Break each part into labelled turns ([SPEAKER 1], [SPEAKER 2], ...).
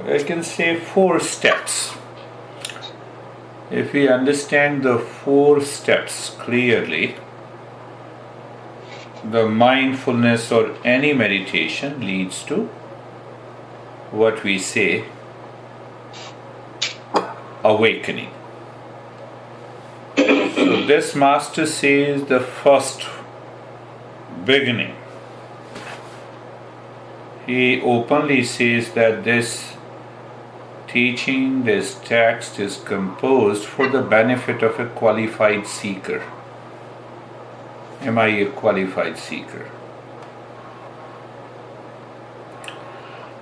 [SPEAKER 1] I can say 4 steps. If we understand the 4 steps clearly, the mindfulness or any meditation leads to what we say awakening. So this master says the first beginning. He openly says that this teaching, this text is composed for the benefit of a qualified seeker. Am I a qualified seeker?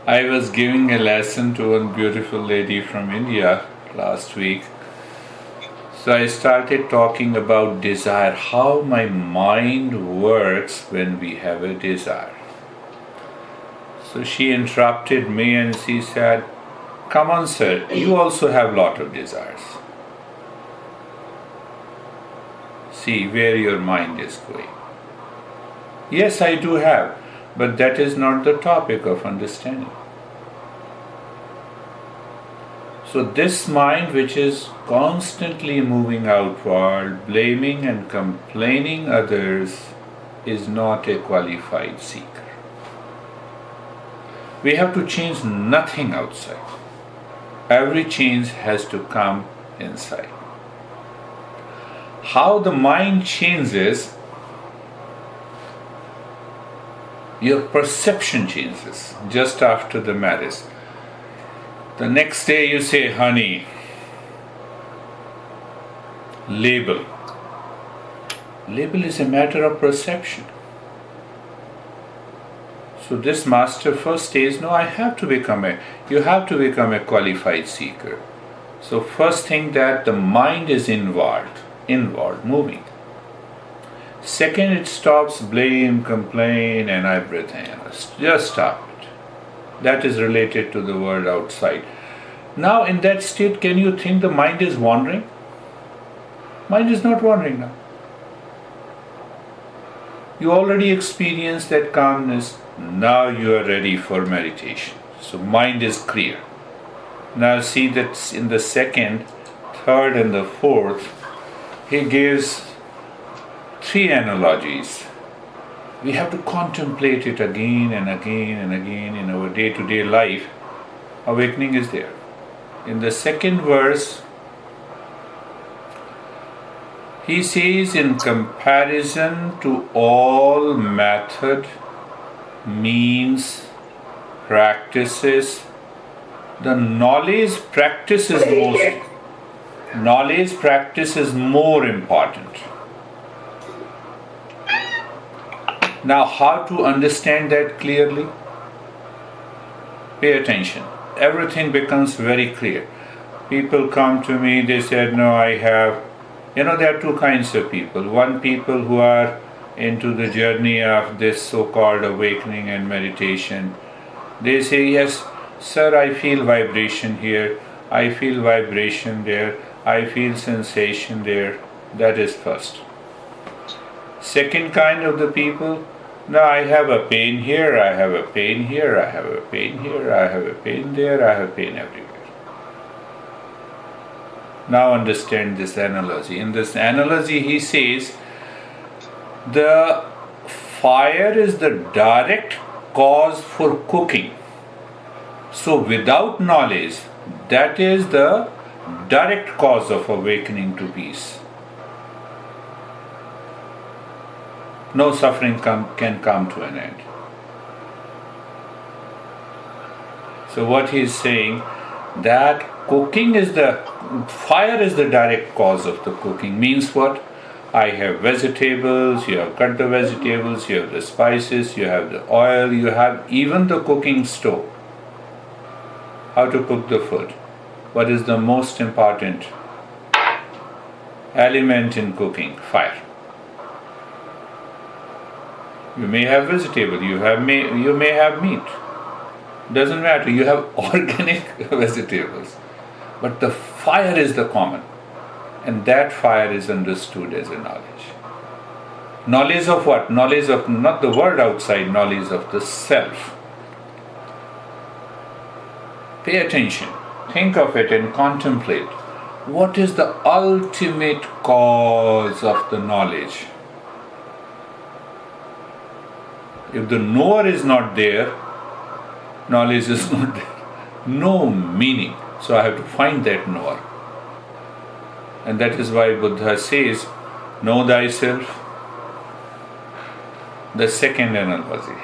[SPEAKER 1] I was giving a lesson to one beautiful lady from India last week. So I started talking about desire, how my mind works when we have a desire. So she interrupted me and she said, "Come on, sir, you also have a lot of desires. See where your mind is going." Yes, I do have, but that is not the topic of understanding. So this mind which is constantly moving outward, blaming and complaining others, is not a qualified seeker. We have to change nothing outside. Every change has to come inside. How the mind changes, your perception changes just after the marriage. The next day you say, "Honey, label." Label is a matter of perception. So this master first says, no, you have to become a qualified seeker. So first thing that the mind is inward, moving. Second, it stops blame, complain and everything. Just stop it. That is related to the world outside. Now in that state, can you think the mind is wandering? Mind is not wandering now. You already experienced that calmness. Now you are ready for meditation. So mind is clear. Now see that in the second, third and the fourth, he gives 3 analogies. We have to contemplate it again and again and again in our day-to-day life. Awakening is there. In the second verse, he says, in comparison to all method, means, practices, the knowledge practice is more important. Now, how to understand that clearly? Pay attention. Everything becomes very clear. People come to me, they said, no, I have... there are 2 kinds of people. One, people who are into the journey of this so-called awakening and meditation. They say, yes, sir, I feel vibration here, I feel vibration there, I feel sensation there. That is first. Second kind of the people, no, I have a pain here, I have a pain here, I have a pain here, I have a pain there, I have pain everywhere. Now understand this analogy. In this analogy, he says, the fire is the direct cause for cooking. So without knowledge, that is the direct cause of awakening to peace. No suffering can come to an end. So what he is saying, that fire is the direct cause of the cooking. Means what? I have vegetables, you have cut the vegetables, you have the spices, you have the oil, you have even the cooking stove. How to cook the food? What is the most important element in cooking? Fire. You may have vegetable, you may have meat. Doesn't matter, you have organic vegetables. But the fire is the common. And that fire is understood as a knowledge. Knowledge of what? Knowledge of not the world outside, knowledge of the self. Pay attention, think of it and contemplate. What is the ultimate cause of the knowledge? If the knower is not there, knowledge is not there. No meaning. So I have to find that knower. And that is why Buddha says, know thyself. The second analogy.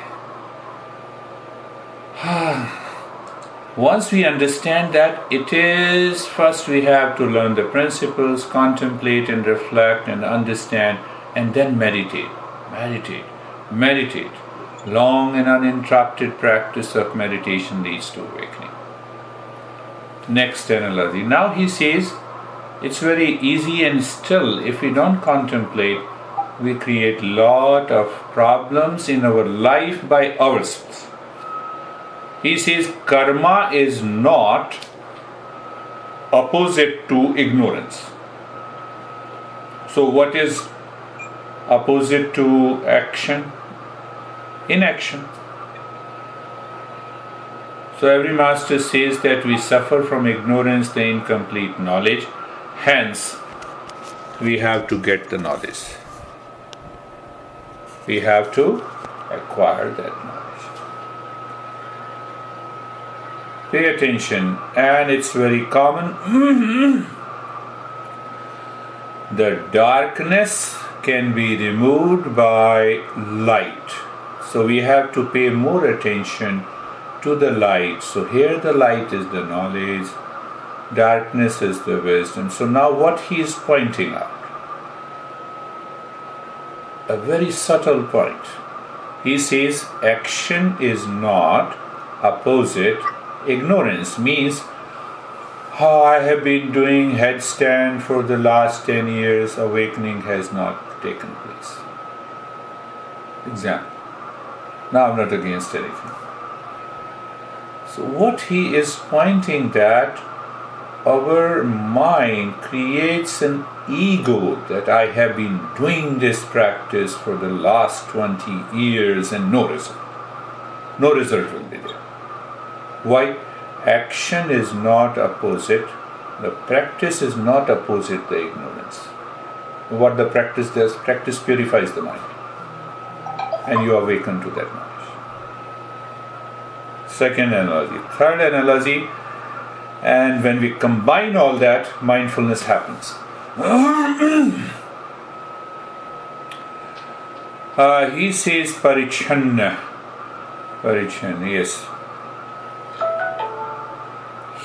[SPEAKER 1] Once we understand that, it is first we have to learn the principles, contemplate and reflect and understand, and then meditate. Meditate. Long and uninterrupted practice of meditation leads to awakening. Next analogy. Now he says, it's very easy, and still if we don't contemplate, we create lot of problems in our life by ourselves. He says karma is not opposite to ignorance. So what is opposite to action? Inaction. So every master says that we suffer from ignorance, the incomplete knowledge. Hence, we have to get the knowledge. We have to acquire that knowledge. Pay attention, and it's very common. The darkness can be removed by light. So we have to pay more attention to the light. So here the light is the knowledge, darkness is the wisdom. So now what he is pointing out, a very subtle point. He says action is not opposite. Ignorance means how I have been doing headstand for the last 10 years, awakening has not taken place. Example. Now I'm not against anything. So what he is pointing that our mind creates an ego that I have been doing this practice for the last 20 years and no result. No result will be there. Why? Action is not opposite. The practice is not opposite the ignorance. What the practice does, practice purifies the mind. And you awaken to that knowledge. Second analogy. Third analogy, and when we combine all that, mindfulness happens. He says Parichanna, yes.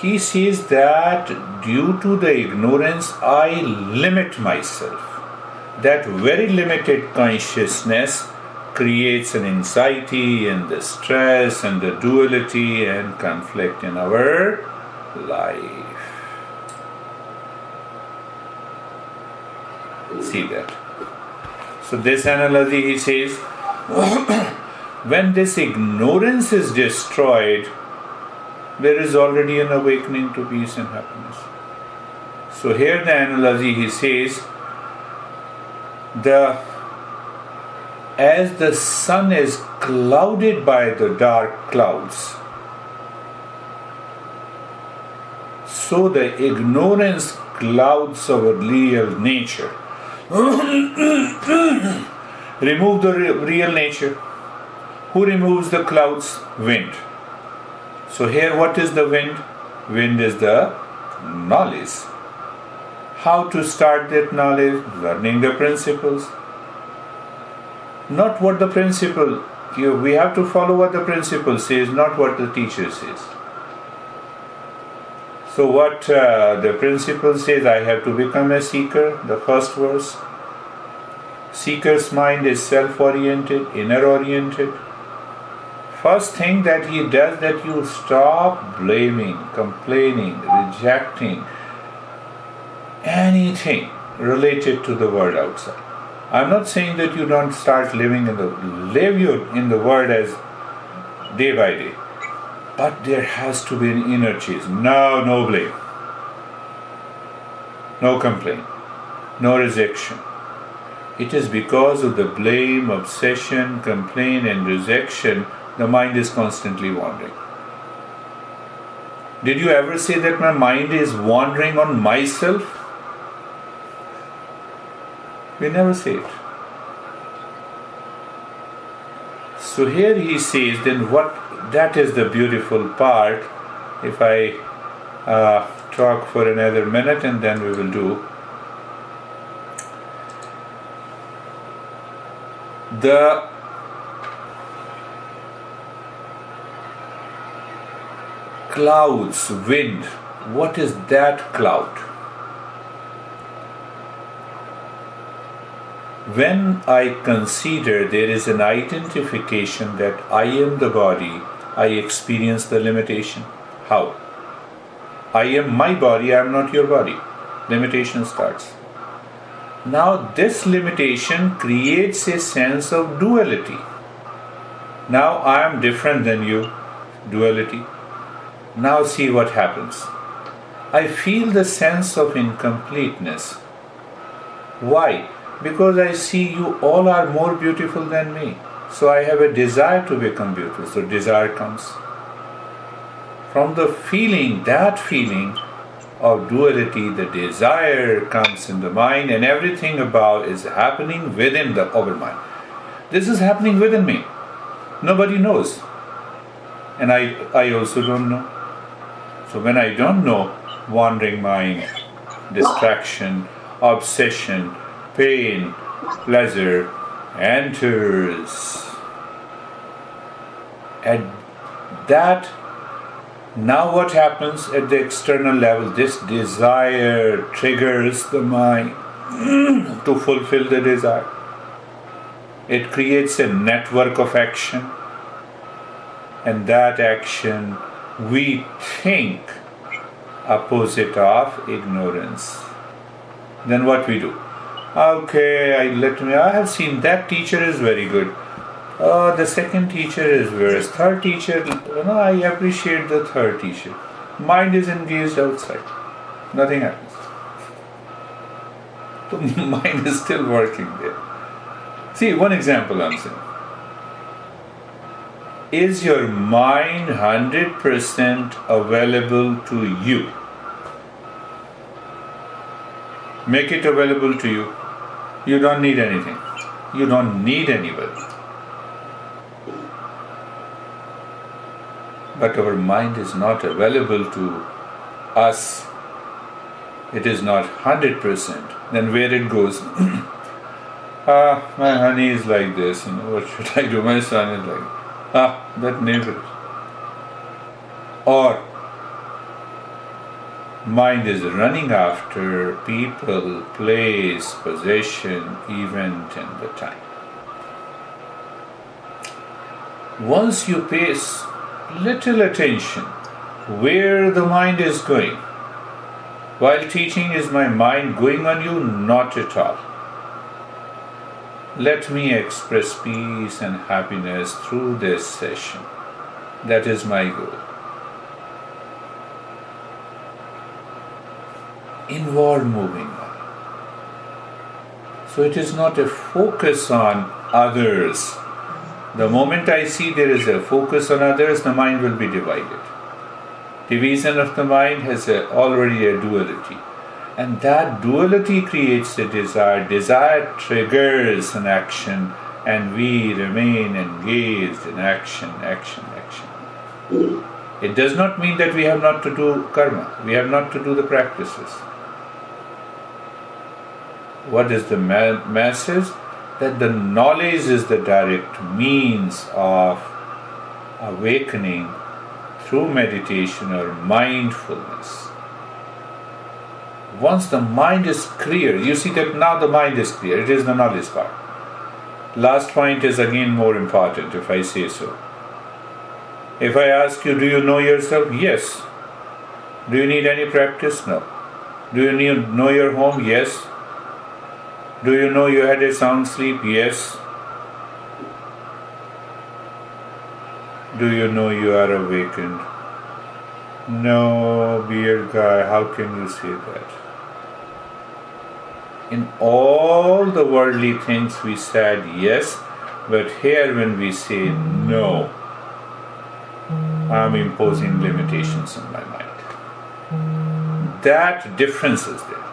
[SPEAKER 1] He says that due to the ignorance, I limit myself. That very limited consciousness creates an anxiety and the stress and the duality and conflict in our life. See that? So this analogy, he says, when this ignorance is destroyed, there is already an awakening to peace and happiness. So here the analogy, he says, as the sun is clouded by the dark clouds, so the ignorance clouds our real nature. Remove the real nature. Who removes the clouds? Wind. So here what is the wind? Wind is the knowledge. How to start that knowledge? Learning the principles. Not what the principle, we have to follow what the principle says, not what the teacher says. So what the principle says, I have to become a seeker, the first verse. Seeker's mind is self-oriented, inner-oriented. First thing that he does, that you stop blaming, complaining, rejecting anything related to the world outside. I'm not saying that you don't start living live in the world as day by day. But there has to be an inner change. No blame. No complaint. No rejection. It is because of the blame, obsession, complaint and rejection, the mind is constantly wandering. Did you ever say that my mind is wandering on myself? We never say it. So here he says, then what, that is the beautiful part. If I talk for another minute and then we will do. The clouds, wind, what is that cloud? When I consider there is an identification that I am the body, I experience the limitation. How? I am my body, I am not your body. Limitation starts. Now this limitation creates a sense of duality. Now I am different than you, duality. Now see what happens. I feel the sense of incompleteness. Why? Because I see you all are more beautiful than me. So I have a desire to become beautiful. So desire comes. From the feeling, that feeling of duality, the desire comes in the mind, and everything about is happening within our mind. This is happening within me. Nobody knows. And I also don't know. So when I don't know, wandering mind, distraction, obsession, pain, pleasure enters. At that, now what happens at the external level? This desire triggers the mind to fulfill the desire. It creates a network of action, and that action we think opposite of ignorance. Then what we do? Okay, I have seen that teacher is very good. Oh, the second teacher is worse. Third teacher, I appreciate the third teacher. Mind is engaged outside. Nothing happens. The mind is still working there. See, one example I'm saying. Is your mind 100% available to you? Make it available to you. You don't need anything. You don't need anybody. But our mind is not available to us. It is not 100%. Then where it goes? My honey is like this. What should I do? My son is like, that neighbor. Or mind is running after people, place, possession, event, and the time. Once you pay little attention where the mind is going, while teaching, is my mind going on you? Not at all. Let me express peace and happiness through this session. That is my goal. Inward moving on. So it is not a focus on others. The moment I see there is a focus on others, the mind will be divided. Division of the mind has already a duality. And that duality creates a desire. Desire triggers an action, and we remain engaged in action. It does not mean that we have not to do karma. We have not to do the practices. What is the message? That the knowledge is the direct means of awakening through meditation or mindfulness. Once the mind is clear, you see that now the mind is clear, it is the knowledge part. Last point is again more important, if I say so. If I ask you, do you know yourself? Yes. Do you need any practice? No. Do you know your home? Yes. Do you know you had a sound sleep? Yes. Do you know you are awakened? No, beard guy, how can you say that? In all the worldly things we said yes, but here when we say no, I am imposing limitations on my mind. that difference is there.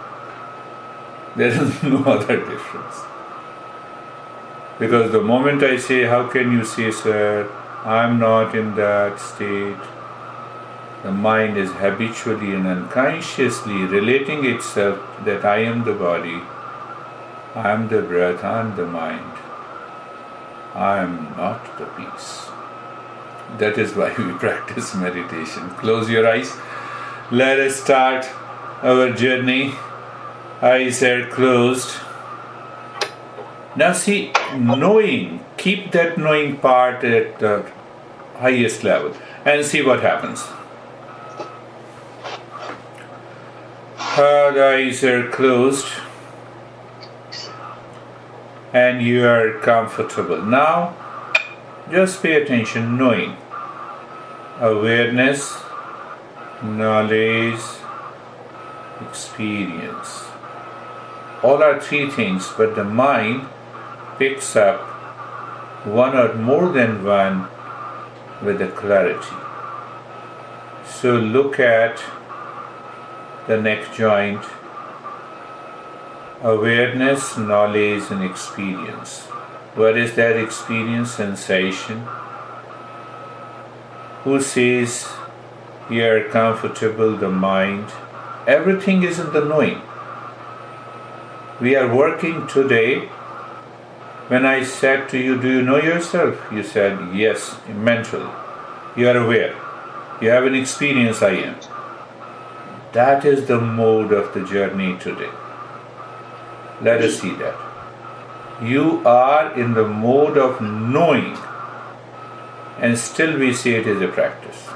[SPEAKER 1] There is no other difference. Because the moment I say, how can you say, sir, I'm not in that state, the mind is habitually and unconsciously relating itself that I am the body, I am the breath, I am the mind, I am not the peace. That is why we practice meditation. Close your eyes. Let us start our journey. Eyes are closed. Now see, knowing, keep that knowing part at the highest level and see what happens. The eyes are closed and you are comfortable. Now, just pay attention, knowing, awareness, knowledge, experience. All are three things, but the mind picks up one or more than one with a clarity. So look at the neck joint, awareness, knowledge, and experience. What is that experience? Sensation. Who says you are comfortable? The mind. Everything is in the knowing. We are working today. When I said to you, do you know yourself? You said, yes, mentally. You are aware. You have an experience, I am. That is the mode of the journey today. Let us see that. You are in the mode of knowing, and still we see it as a practice.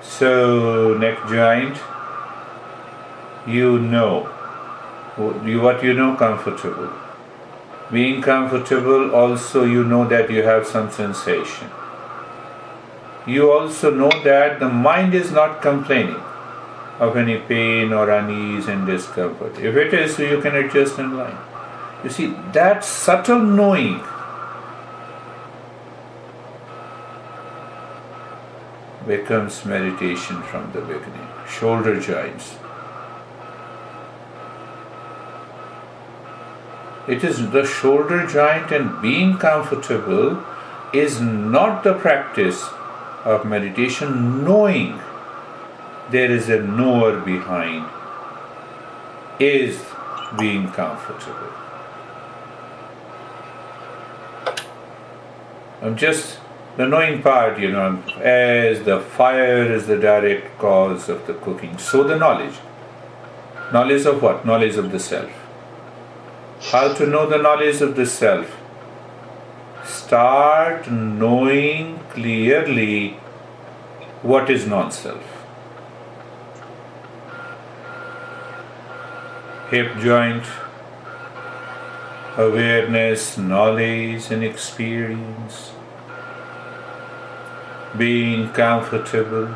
[SPEAKER 1] So, neck joint, you know. What you know, comfortable. Being comfortable, also you know that you have some sensation. You also know that the mind is not complaining of any pain or unease and discomfort. If it is, so you can adjust in line. You see, that subtle knowing becomes meditation from the beginning. Shoulder joints. It is the shoulder joint, and being comfortable is not the practice of meditation. Knowing there is a knower behind is being comfortable. Just the knowing part, as the fire is the direct cause of the cooking, so the knowledge. Knowledge of what? Knowledge of the self. How to know the knowledge of the self? Start knowing clearly what is non-self. Hip joint, awareness, knowledge, and experience. Being comfortable.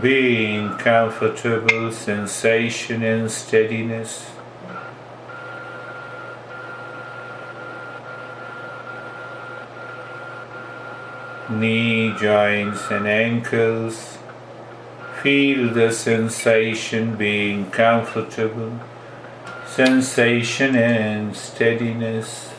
[SPEAKER 1] Being comfortable, sensation and steadiness. Knee joints and ankles. Feel the sensation, being comfortable, sensation and steadiness.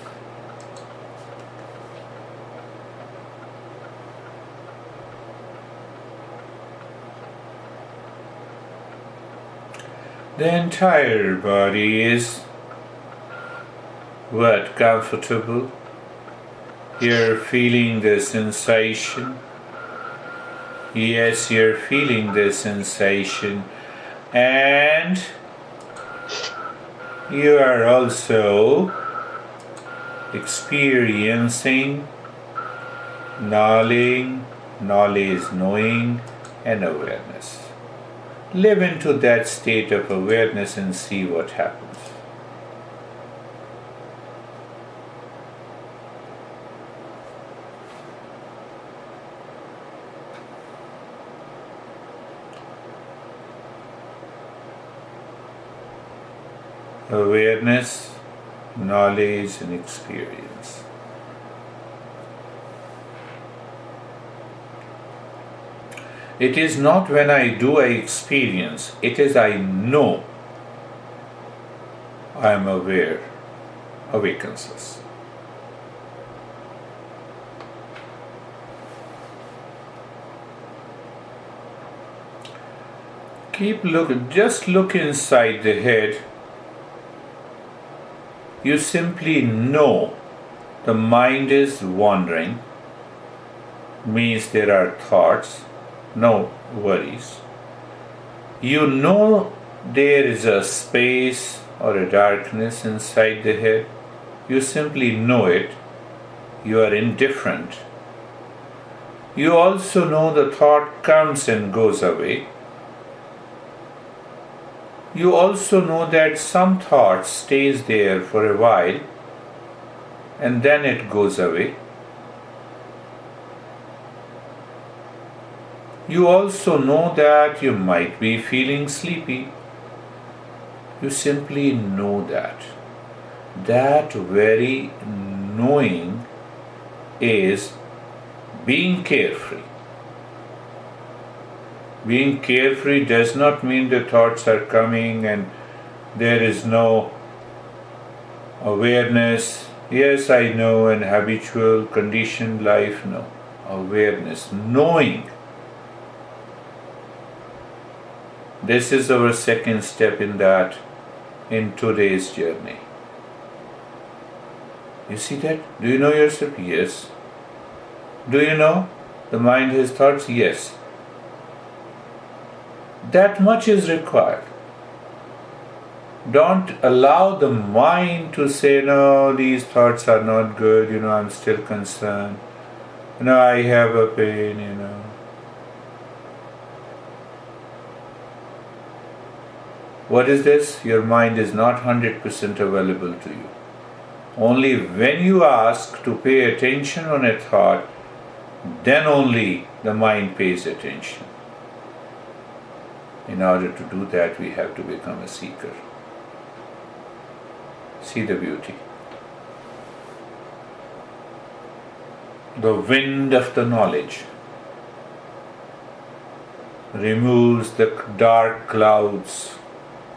[SPEAKER 1] The entire body is what? Comfortable. You're feeling the sensation. Yes, you're feeling the sensation, and you are also experiencing knowledge, knowing, and awareness. Live into that state of awareness and see what happens. Awareness, knowledge, and experience. It is not when I do I experience, it is I know. I am aware, awakens us. Keep looking, just look inside the head. You simply know the mind is wandering, means there are thoughts, no worries. You know there is a space or a darkness inside the head. You simply know it. You are indifferent. You also know the thought comes and goes away. You also know that some thought stays there for a while and then it goes away. You also know that you might be feeling sleepy. You simply know that. That very knowing is being carefree. Being carefree does not mean the thoughts are coming and there is no awareness. Yes, I know, an habitual, conditioned life. No. Awareness, knowing. This is our second step in that, in today's journey. You see that? Do you know yourself? Yes. Do you know the mind has thoughts? Yes. That much is required. Don't allow the mind to say, no, these thoughts are not good, I'm still concerned. I have a pain, What is this? Your mind is not 100% available to you. Only when you ask to pay attention on a thought, then only the mind pays attention. In order to do that, we have to become a seeker. See the beauty. The wind of the knowledge removes the dark clouds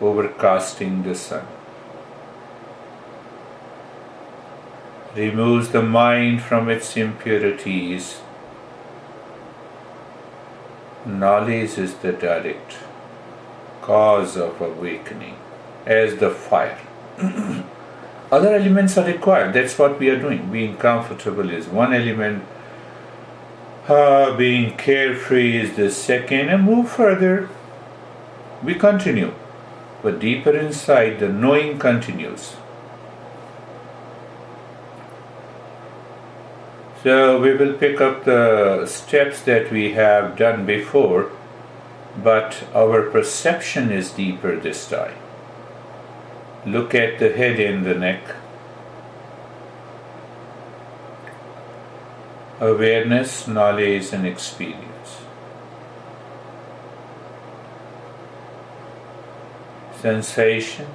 [SPEAKER 1] overcasting the sun. Removes the mind from its impurities. Knowledge is the direct cause of awakening, as the fire. Other elements are required. That's what we are doing. Being comfortable is one element. Being carefree is the second. And move further. We continue. But deeper inside, the knowing continues. So we will pick up the steps that we have done before, but our perception is deeper this time. Look at the head and the neck. Awareness, knowledge, and experience. Sensation,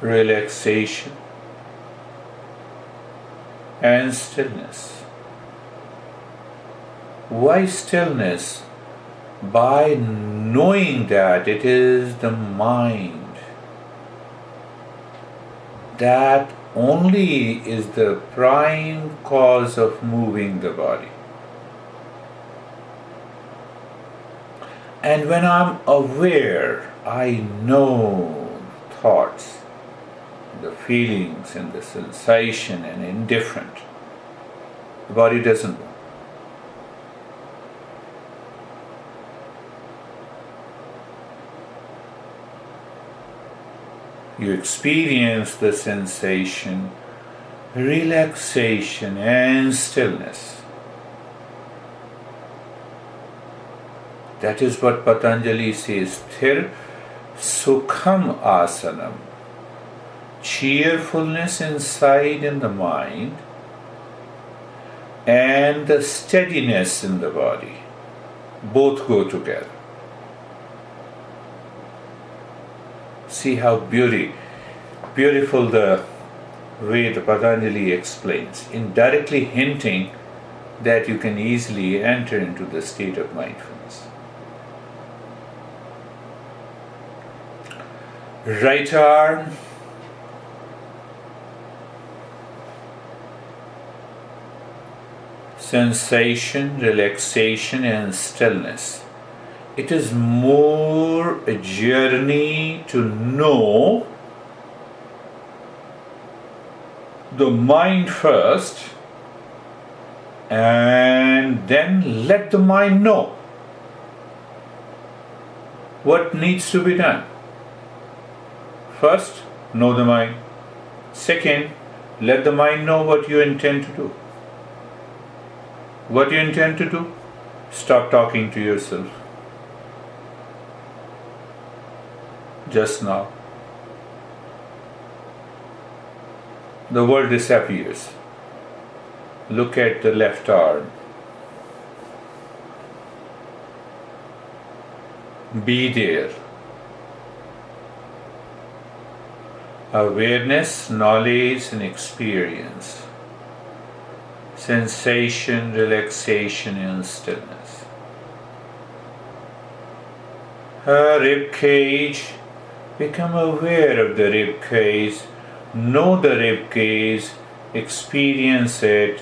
[SPEAKER 1] relaxation, and stillness. Why stillness? By knowing that it is the mind that only is the prime cause of moving the body. And when I'm aware, I know thoughts, the feelings and the sensation and indifferent. The body doesn't know. You experience the sensation, relaxation and stillness. That is what Patanjali says, Sthir Sukham Asanam. Cheerfulness inside in the mind and the steadiness in the body. Both go together. See how beautiful the way the Patanjali explains, indirectly hinting that you can easily enter into the state of mindfulness. Right arm, sensation, relaxation, and stillness. It is more a journey to know the mind first, and then let the mind know what needs to be done. First, know the mind. Second, let the mind know what you intend to do. What you intend to do? Stop talking to yourself. Just now. The world disappears. Look at the left arm. Be there. Awareness, knowledge, and experience. Sensation, relaxation, and stillness. Rib cage. Become aware of the rib cage. Know the rib cage. Experience it.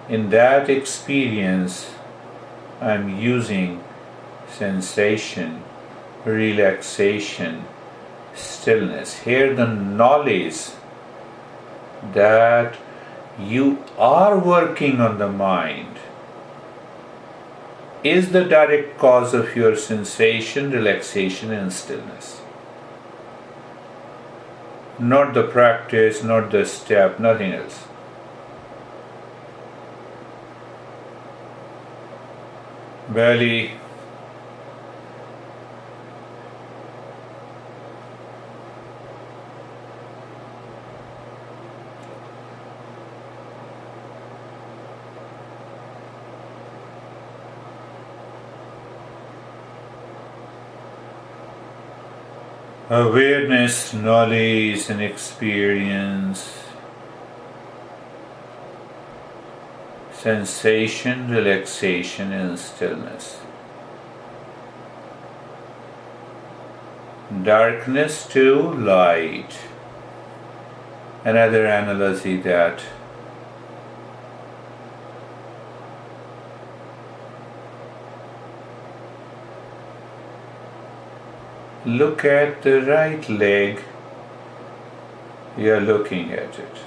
[SPEAKER 1] In that experience, I'm using sensation, relaxation, stillness. Here, the knowledge that you are working on the mind is the direct cause of your sensation, relaxation, and stillness. Not the practice, not the step, nothing else. Belly, awareness, knowledge, and experience. Sensation, relaxation, and stillness. Darkness to light. Another analogy that look at the right leg, you are looking at it.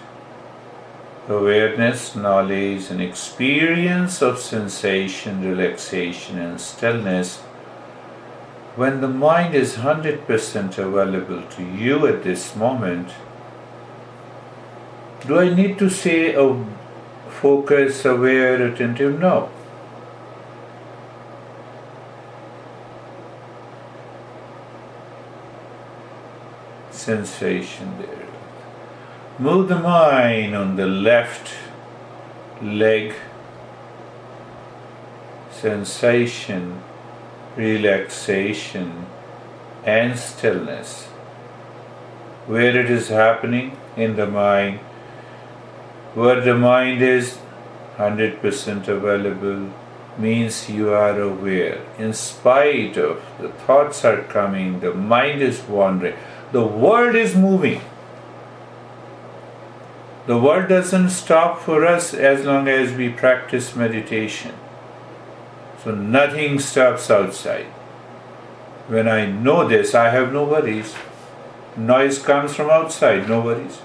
[SPEAKER 1] Awareness, knowledge, and experience of sensation, relaxation, and stillness. When the mind is 100% available to you at this moment, do I need to say focus, aware, attentive? No. Sensation there. Move the mind on the left leg. Sensation, relaxation, and stillness. Where it is happening in the mind, where the mind is 100% available, means you are aware. In spite of the thoughts are coming, the mind is wandering, the world is moving. The world doesn't stop for us as long as we practice meditation. So nothing stops outside. When I know this, I have no worries. Noise comes from outside, no worries.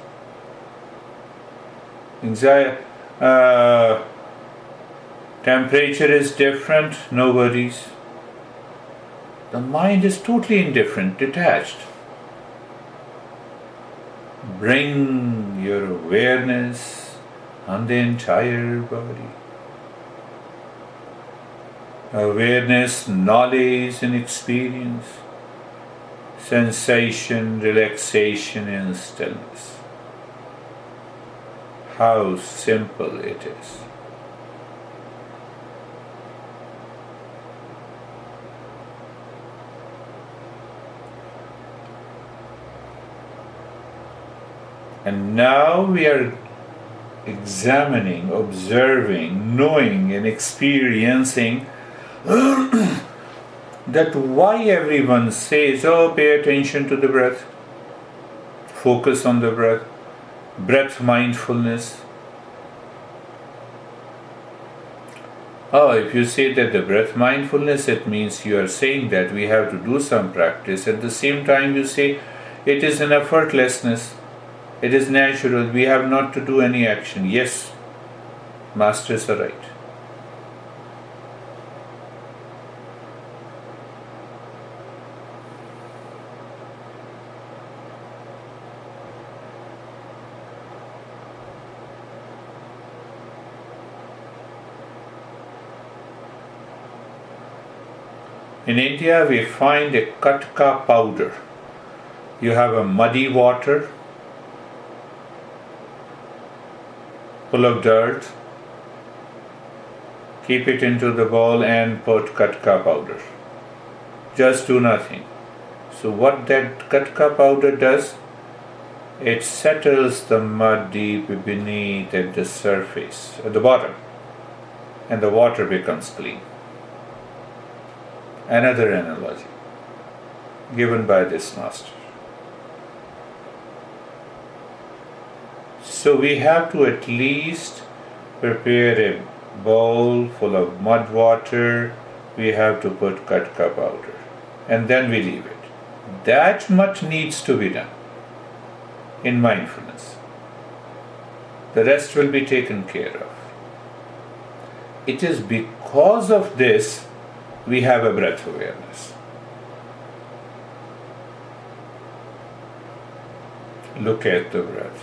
[SPEAKER 1] Temperature is different, no worries. The mind is totally indifferent, detached. Bring your awareness on the entire body. Awareness, knowledge, and experience. Sensation, relaxation, and stillness. How simple it is. And now we are examining, observing, knowing, and experiencing that why everyone says, oh, pay attention to the breath, focus on the breath mindfulness. Oh, if you say that the breath mindfulness, it means you are saying that we have to do some practice. At the same time, you say it is an effortlessness, it is natural, we have not to do any action. Yes, masters are right. In India, we find a katka powder. You have a muddy water full of dirt. Keep it into the bowl and put katka powder. Just do nothing. So what that katka powder does, it settles the mud deep beneath at the surface, at the bottom, and the water becomes clean. Another analogy given by this master. So we have to at least prepare a bowl full of mud water, we have to put katka powder, and then we leave it. That much needs to be done in mindfulness. The rest will be taken care of. It is because of this we have a breath awareness. Look at the breath.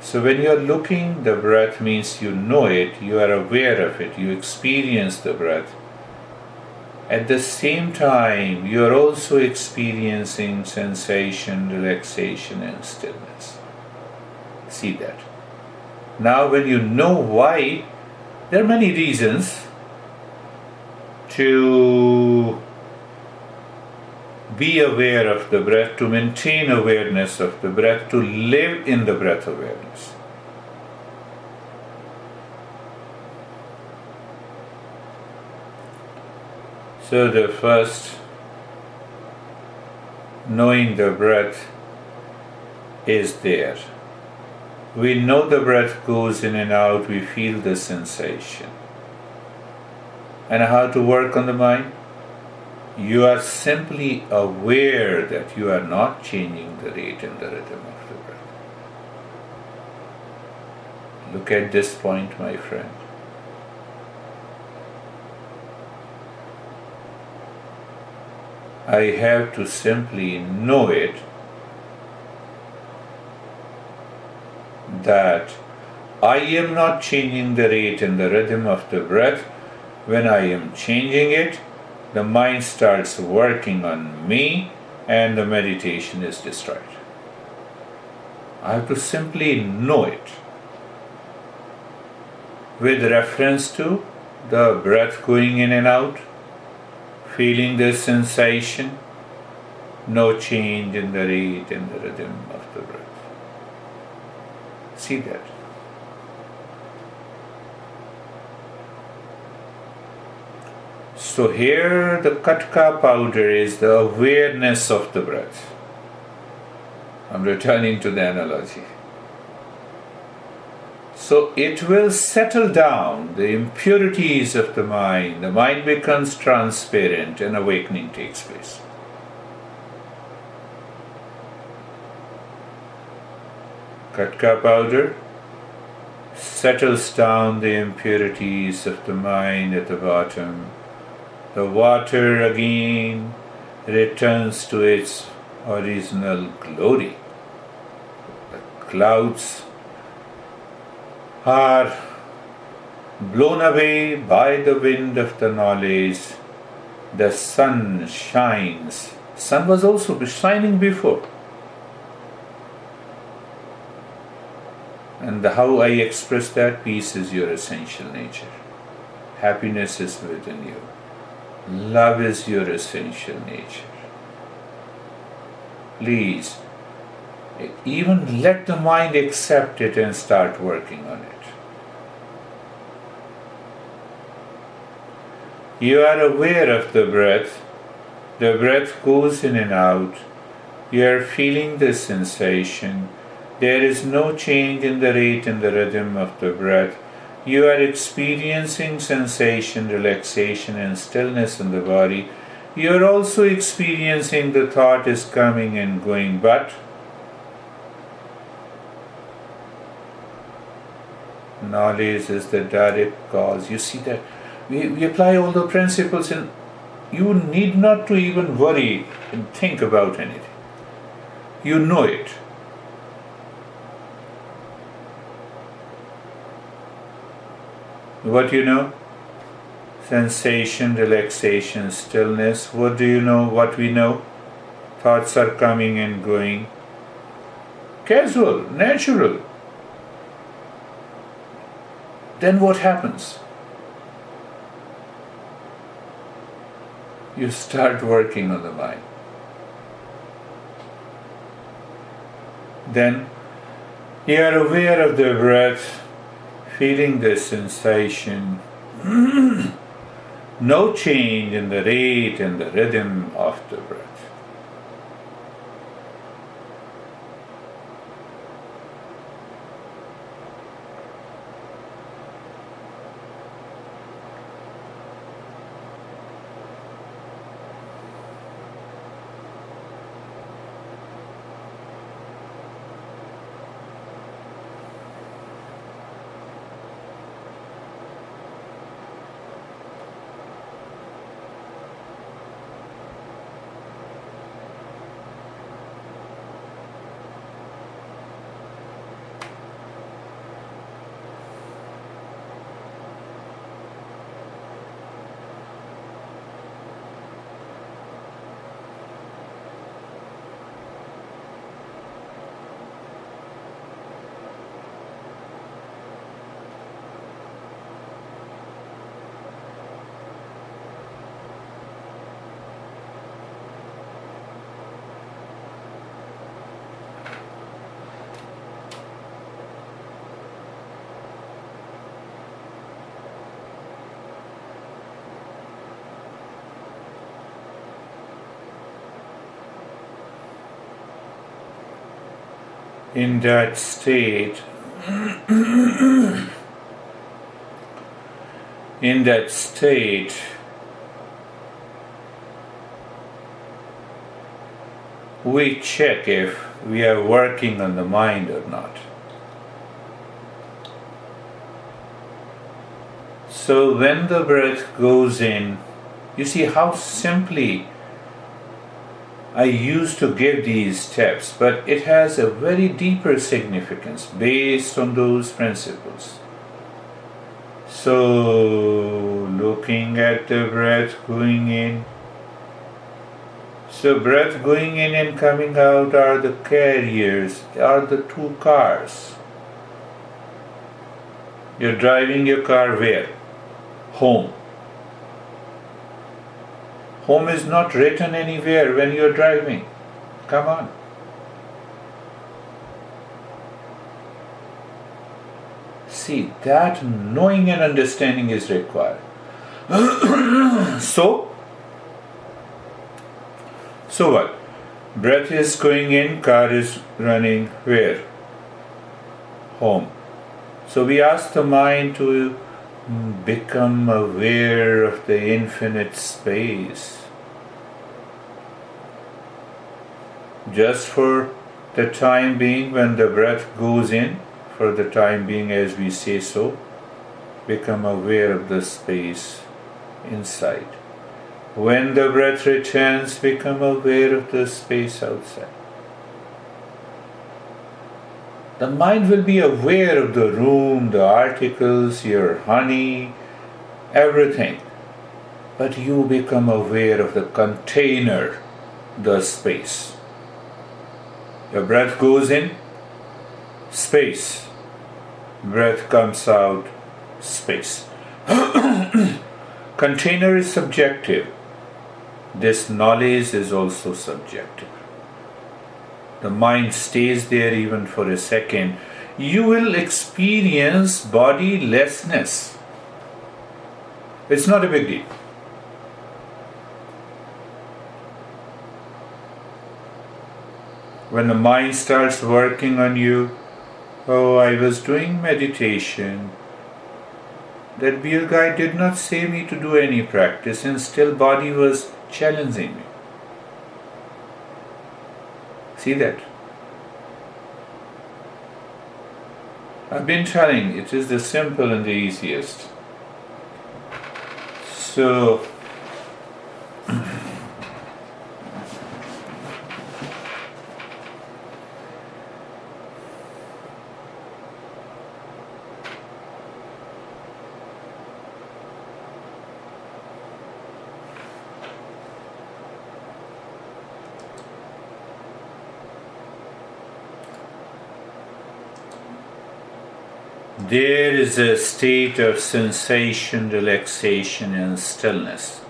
[SPEAKER 1] So when you are looking, the breath means you know it, you are aware of it, you experience the breath. At the same time, you are also experiencing sensation, relaxation, and stillness. See that. Now when you know why, there are many reasons to be aware of the breath, to maintain awareness of the breath, to live in the breath awareness. So the first, knowing the breath is there. We know the breath goes in and out, we feel the sensation. And how to work on the mind? You are simply aware that you are not changing the rate and the rhythm of the breath. Look at this point, my friend. I have to simply know it, that I am not changing the rate and the rhythm of the breath. When I am changing it, the mind starts working on me and the meditation is destroyed. I have to simply know it with reference to the breath going in and out, feeling the sensation, no change in the rate and the rhythm of the breath. See that. So here the katka powder is the awareness of the breath. I'm returning to the analogy. So it will settle down the impurities of the mind becomes transparent and awakening takes place. Katka powder settles down the impurities of the mind at the bottom. The water again returns to its original glory. The clouds are blown away by the wind of the knowledge. The sun shines. Sun was also shining before. And how I express that, peace is your essential nature. Happiness is within you. Love is your essential nature. Please Even let the mind accept it and start working on it. You are aware of the breath. The breath goes in and out. You are feeling the sensation. There is no change in the rate and the rhythm of the breath. You are experiencing sensation, relaxation, and stillness in the body. You are also experiencing the thought is coming and going, but knowledge is the direct cause. You see that we apply all the principles, and you need not to even worry and think about anything. You know it. What you know? Sensation, relaxation, stillness. What do you know? What we know? Thoughts are coming and going. Casual, natural. Then what happens? You start working on the mind. Then you are aware of the breath, feeling the sensation. No change in the rate and the rhythm of the breath. In that state, we check if we are working on the mind or not. So when the breath goes in, you see how simply I used to give these steps, but it has a very deeper significance based on those principles. So, looking at the breath going in. So, breath going in and coming out are the carriers, are the two cars. You're driving your car where? Home. Home is not written anywhere when you're driving. Come on. See, that knowing and understanding is required. So what? Breath is going in, car is running where? Home. So we ask the mind to become aware of the infinite space. Just for the time being, when the breath goes in, for the time being as we say so, become aware of the space inside. When the breath returns, become aware of the space outside. The mind will be aware of the room, the articles, your honey, everything. But you become aware of the container, the space. Your breath goes in, space. Breath comes out, space. Container is subjective. This knowledge is also subjective. the mind stays there even for a second, you will experience bodilessness. It's not a big deal. When the mind starts working on you, oh, I was doing meditation. That beer guy did not say me to do any practice, and still body was challenging me. See that? I've been telling, it is the simple and the easiest. So, there is a state of sensation, relaxation, and stillness.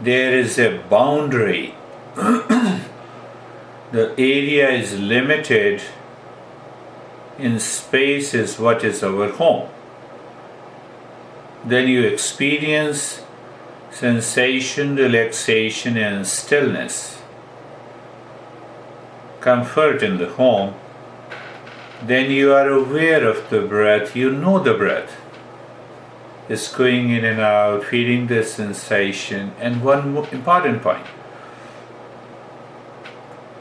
[SPEAKER 1] There is a boundary. The area is limited in space, is what is our home. Then you experience sensation, relaxation, and stillness. Comfort in the home. Then you are aware of the breath, you know the breath is going in and out, feeling the sensation. And one important point,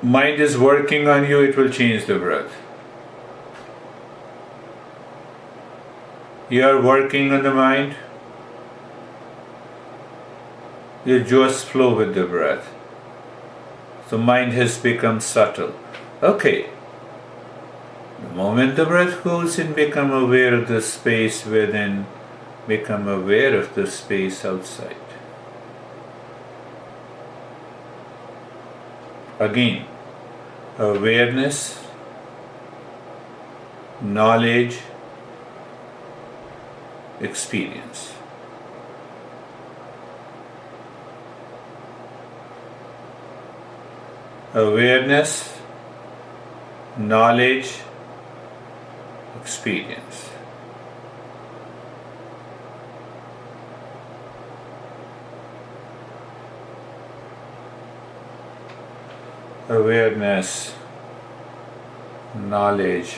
[SPEAKER 1] mind is working on you, it will change the breath. You are working on the mind, you just flow with the breath. The mind has become subtle. Okay. The moment the breath goes in, become aware of the space within, become aware of the space outside. Again, awareness, knowledge, experience. Awareness, knowledge, experience. Awareness, knowledge,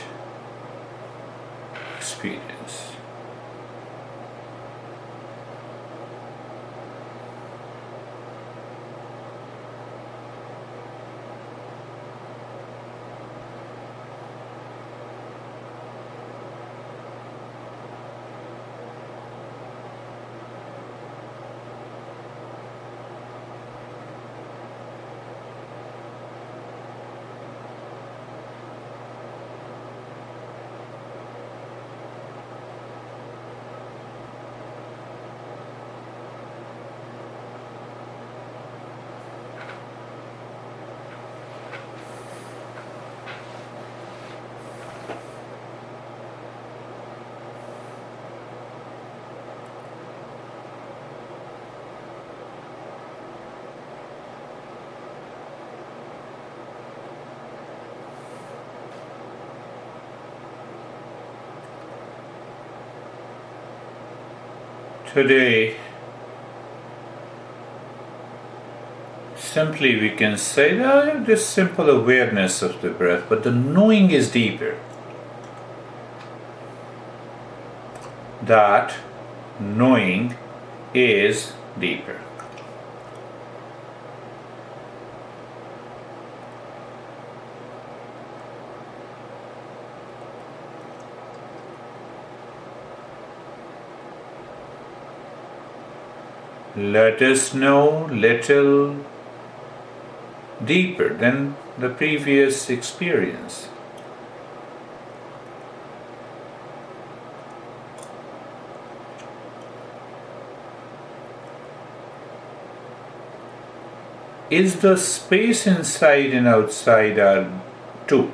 [SPEAKER 1] experience. Today, simply we can say that this simple awareness of the breath, but the knowing is deeper. That knowing is deeper. Let us know little deeper than the previous experience. Is the space inside and outside are two?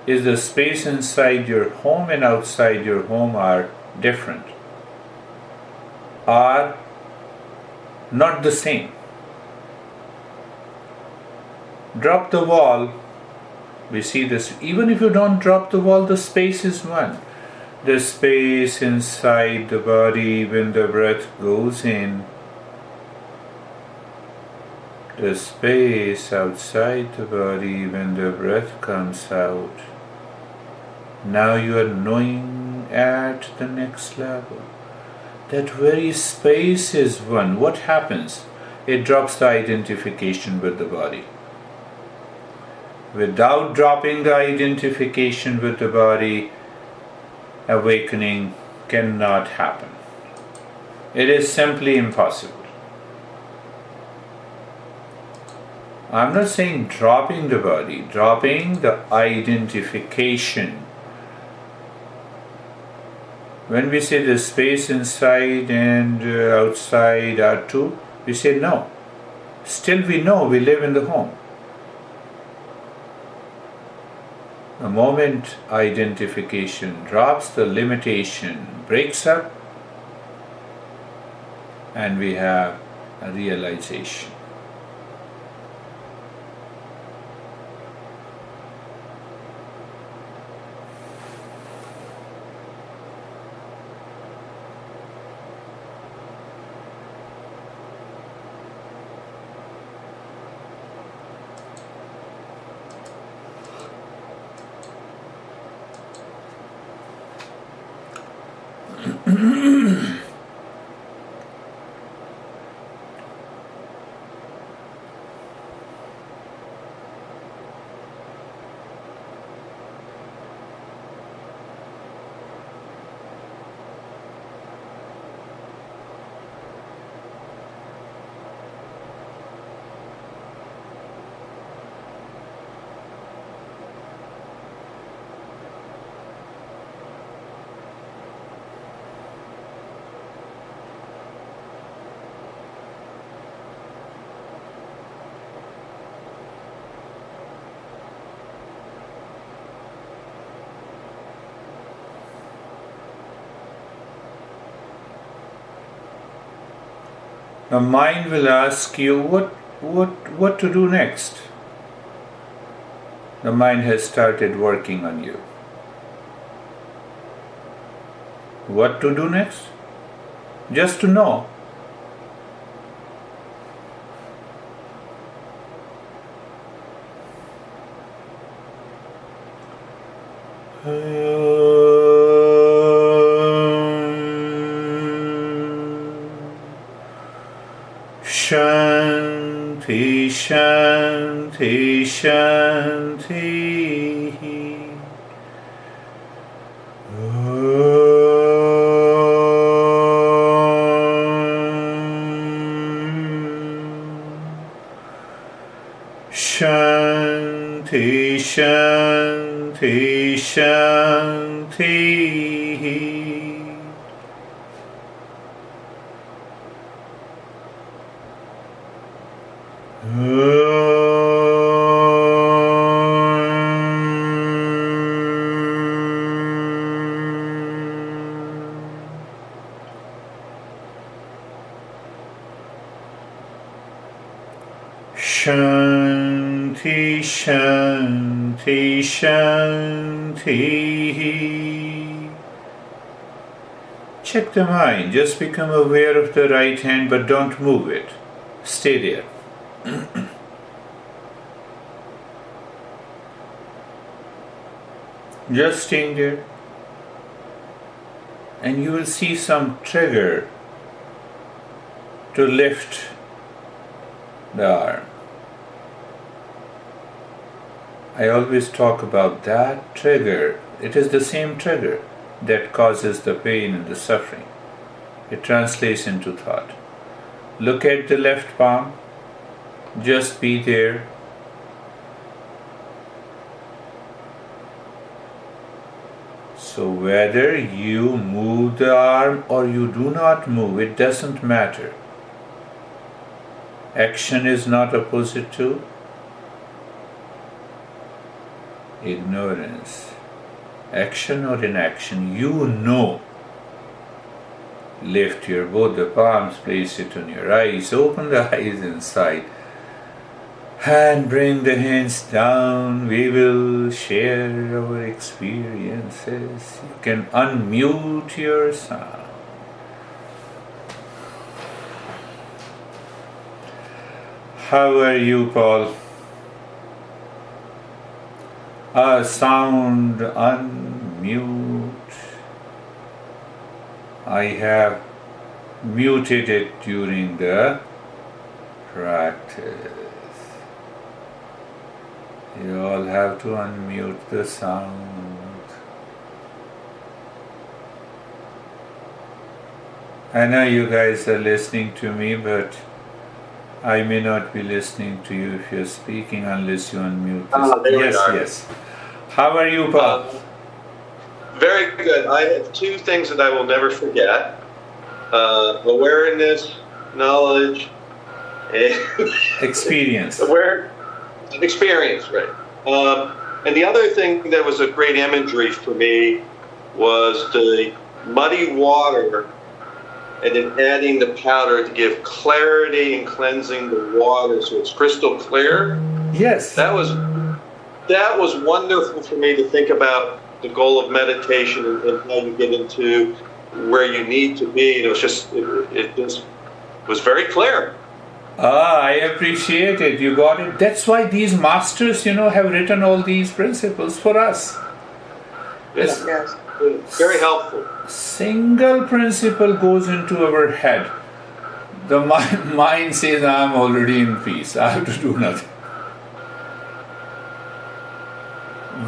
[SPEAKER 1] Is the space inside your home and outside your home are different? Are not the same? Drop the wall, we see this. Even if you don't drop the wall, the space is one. The space inside the body when the breath goes in, the space outside the body when the breath comes out. Now you are knowing at the next level. That very space is one. What happens? It drops the identification with the body. Without dropping the identification with the body, awakening cannot happen. It is simply impossible. I'm not saying dropping the body, dropping the identification. When we say the space inside and outside are two, we say no. Still we know we live in the home. The moment identification drops, the limitation breaks up, and we have a realization. The mind will ask you what to do next. The mind has started working on you. What to do next? Just to know. Shanti, Shanti, Shanti. Shanti, Shanti, Shanti. Shanti, Shanti, Shanti. Check the mind. Just become aware of the right hand, but don't move it. Stay there. Just staying there. And you will see some trigger to lift the arm. I always talk about that trigger. It is the same trigger that causes the pain and the suffering. It translates into thought. Look at the left palm. Just be there. So whether you move the arm or you do not move, it doesn't matter. Action is not opposite to ignorance. Action or inaction, you know. Lift your both the palms, place it on your eyes, open the eyes inside. And bring the hands down. We will share our experiences. You can unmute your sound. How are you, Paul? Sound unmute. I have muted it during the practice. You all have to unmute the sound. I know you guys are listening to me, but I may not be listening to you if you're speaking unless you unmute this. Yes. How are you, Paul?
[SPEAKER 2] Very good. I have two things that I will never forget. Awareness, knowledge, and
[SPEAKER 1] experience.
[SPEAKER 2] Experience, right. And the other thing that was a great imagery for me was the muddy water and then adding the powder to give clarity and cleansing the water so it's crystal clear.
[SPEAKER 1] Yes.
[SPEAKER 2] That was wonderful for me to think about the goal of meditation and how you get into where you need to be. And it just was very clear.
[SPEAKER 1] I appreciate it. You got it. That's why these masters, have written all these principles for us.
[SPEAKER 2] Yes. Very helpful.
[SPEAKER 1] Single principle goes into our head. The mind says, I'm already in peace. I have to do nothing.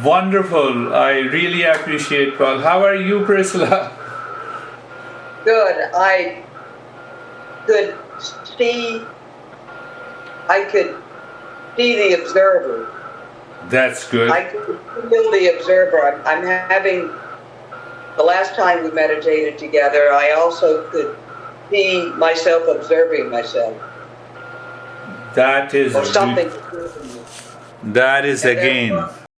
[SPEAKER 1] Wonderful. I really appreciate Paul. How are you, Priscilla?
[SPEAKER 3] Good. I could see the observer.
[SPEAKER 1] That's good.
[SPEAKER 3] I could feel the observer. I'm having, the last time we meditated together, I also could see myself observing myself.
[SPEAKER 1] That is
[SPEAKER 3] or something.
[SPEAKER 1] That is again